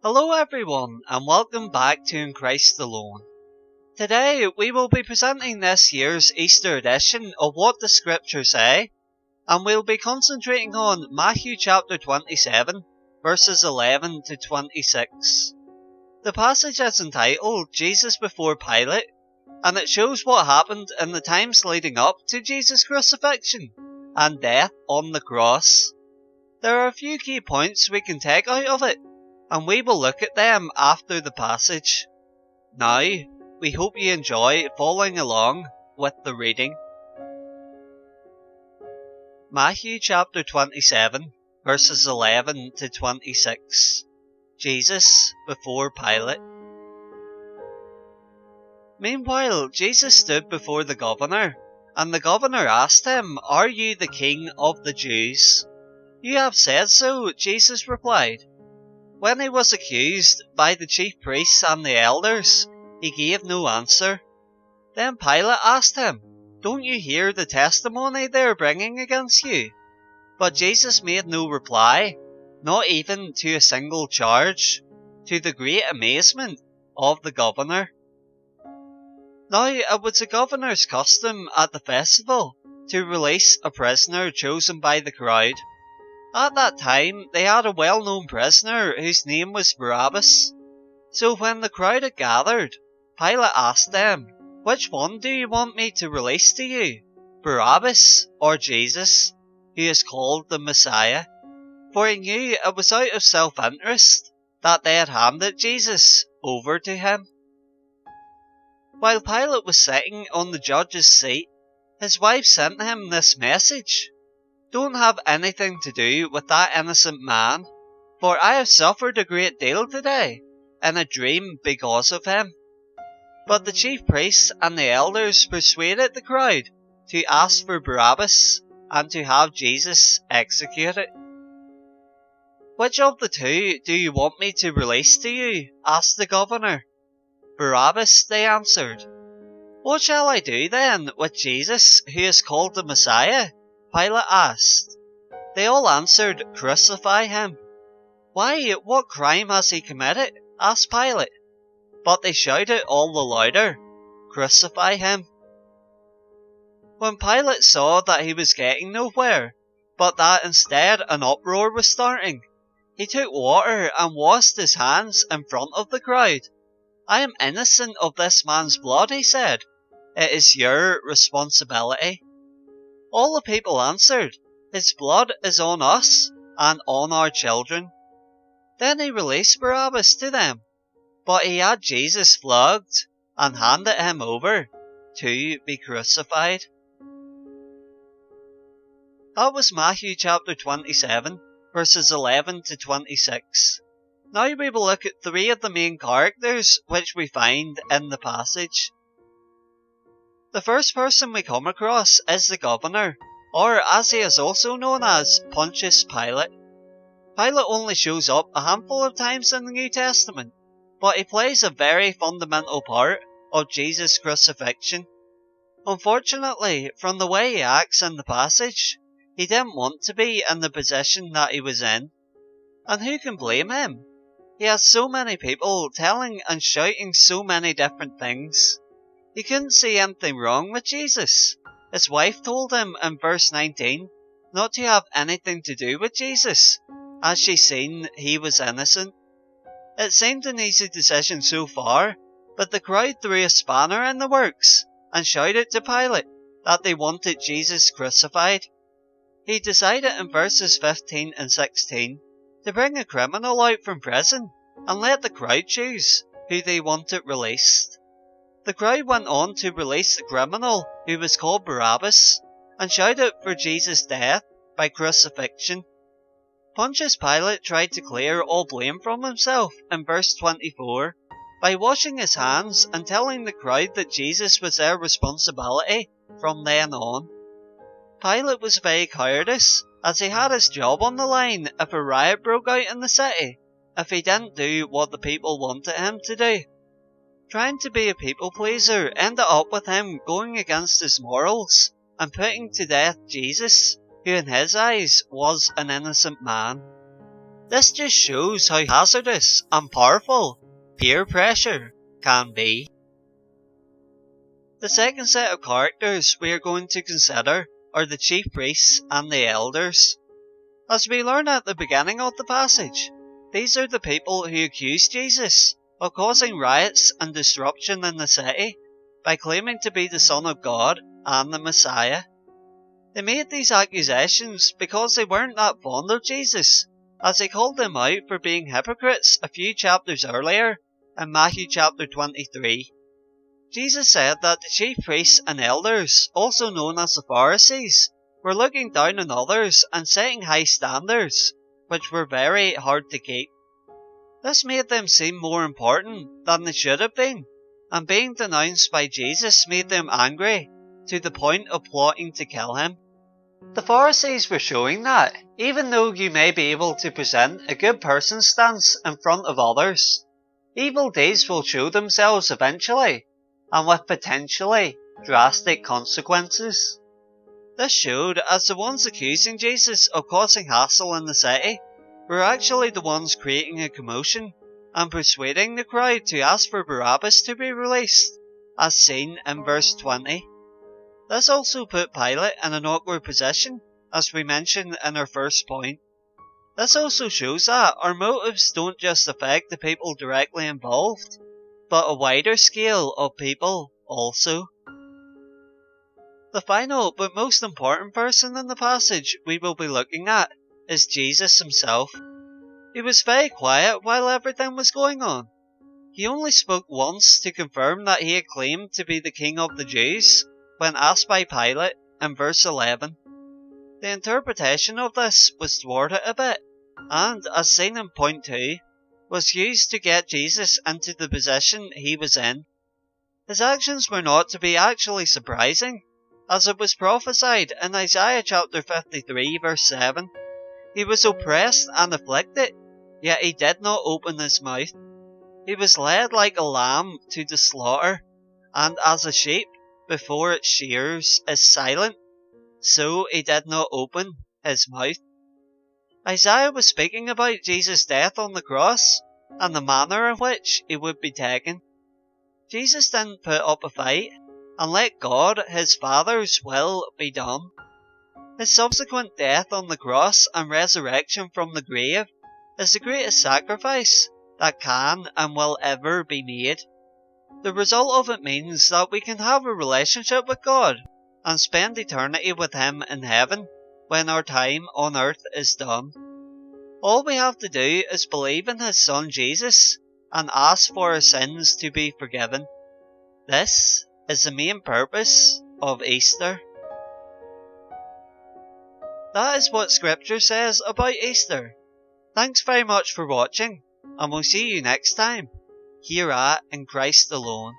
Hello everyone, and welcome back to In Christ Alone. Today we will be presenting this year's Easter edition of What the Scriptures Say, and we'll be concentrating on Matthew chapter 27, verses 11 to 26. The passage is entitled Jesus Before Pilate, and it shows what happened in the times leading up to Jesus' crucifixion and death on the cross. There are a few key points we can take out of it, and we will look at them after the passage. Now, we hope you enjoy following along with the reading. Matthew chapter 27, verses 11 to 26. Jesus before Pilate. Meanwhile, Jesus stood before the governor, and the governor asked him, "Are you the king of the Jews?" "You have said so," Jesus replied. When he was accused by the chief priests and the elders, he gave no answer. Then Pilate asked him, "Don't you hear the testimony they are bringing against you?" But Jesus made no reply, not even to a single charge, to the great amazement of the governor. Now it was the governor's custom at the festival to release a prisoner chosen by the crowd. At that time, they had a well-known prisoner whose name was Barabbas. So when the crowd had gathered, Pilate asked them, "Which one do you want me to release to you, Barabbas or Jesus, who is called the Messiah?" For he knew it was out of self-interest that they had handed Jesus over to him. While Pilate was sitting on the judge's seat, his wife sent him this message: "Don't have anything to do with that innocent man, for I have suffered a great deal today in a dream because of him." But the chief priests and the elders persuaded the crowd to ask for Barabbas and to have Jesus executed. "Which of the two do you want me to release to you?" asked the governor. "Barabbas," they answered. "What shall I do then with Jesus, who is called the Messiah?" Pilate asked. They all answered, "Crucify him." "Why, what crime has he committed?" asked Pilate. But they shouted all the louder, "Crucify him." When Pilate saw that he was getting nowhere, but that instead an uproar was starting, he took water and washed his hands in front of the crowd. "I am innocent of this man's blood," he said. "It is your responsibility." All the people answered, "His blood is on us and on our children." Then he released Barabbas to them, but he had Jesus flogged and handed him over to be crucified. That was Matthew chapter 27, verses 11 to 26. Now we will look at three of the main characters which we find in the passage. The first person we come across is the governor, or as he is also known as, Pontius Pilate. Pilate only shows up a handful of times in the New Testament, but he plays a very fundamental part of Jesus' crucifixion. Unfortunately, from the way he acts in the passage, he didn't want to be in the position that he was in. And who can blame him? He has so many people telling and shouting so many different things. He couldn't see anything wrong with Jesus. His wife told him in verse 19 not to have anything to do with Jesus, as she seen he was innocent. It seemed an easy decision so far, but the crowd threw a spanner in the works and shouted to Pilate that they wanted Jesus crucified. He decided in verses 15 and 16 to bring a criminal out from prison and let the crowd choose who they wanted released. The crowd went on to release the criminal who was called Barabbas and shouted for Jesus' death by crucifixion. Pontius Pilate tried to clear all blame from himself in verse 24 by washing his hands and telling the crowd that Jesus was their responsibility from then on. Pilate was very cowardice, as he had his job on the line if a riot broke out in the city, if he didn't do what the people wanted him to do. Trying to be a people pleaser ended up with him going against his morals and putting to death Jesus, who in his eyes was an innocent man. This just shows how hazardous and powerful peer pressure can be. The second set of characters we are going to consider are the chief priests and the elders. As we learn at the beginning of the passage, these are the people who accused Jesus of causing riots and disruption in the city by claiming to be the Son of God and the Messiah. They made these accusations because they weren't that fond of Jesus, as he called them out for being hypocrites a few chapters earlier in Matthew chapter 23. Jesus said that the chief priests and elders, also known as the Pharisees, were looking down on others and setting high standards, which were very hard to keep. This made them seem more important than they should have been, and being denounced by Jesus made them angry, to the point of plotting to kill him. The Pharisees were showing that, even though you may be able to present a good person stance in front of others, evil deeds will show themselves eventually, and with potentially drastic consequences. This showed as the ones accusing Jesus of causing hassle in the city were actually the ones creating a commotion and persuading the crowd to ask for Barabbas to be released, as seen in verse 20. This also put Pilate in an awkward position, as we mentioned in our first point. This also shows that our motives don't just affect the people directly involved, but a wider scale of people also. The final but most important person in the passage we will be looking at is Jesus himself. He was very quiet while everything was going on. He only spoke once to confirm that he had claimed to be the King of the Jews when asked by Pilate in verse 11. The interpretation of this was thwarted a bit, and, as seen in point 2, was used to get Jesus into the position he was in. His actions were not to be actually surprising, as it was prophesied in Isaiah chapter 53 verse 7. He was oppressed and afflicted, yet he did not open his mouth. He was led like a lamb to the slaughter, and as a sheep before its shearers is silent, so he did not open his mouth. Isaiah was speaking about Jesus' death on the cross, and the manner in which he would be taken. Jesus didn't put up a fight, and let God, his Father's will, be done. His subsequent death on the cross and resurrection from the grave is the greatest sacrifice that can and will ever be made. The result of it means that we can have a relationship with God and spend eternity with him in heaven when our time on earth is done. All we have to do is believe in his Son Jesus and ask for our sins to be forgiven. This is the main purpose of Easter. That is what Scripture says about Easter. Thanks very much for watching, and we'll see you next time, here at In Christ Alone.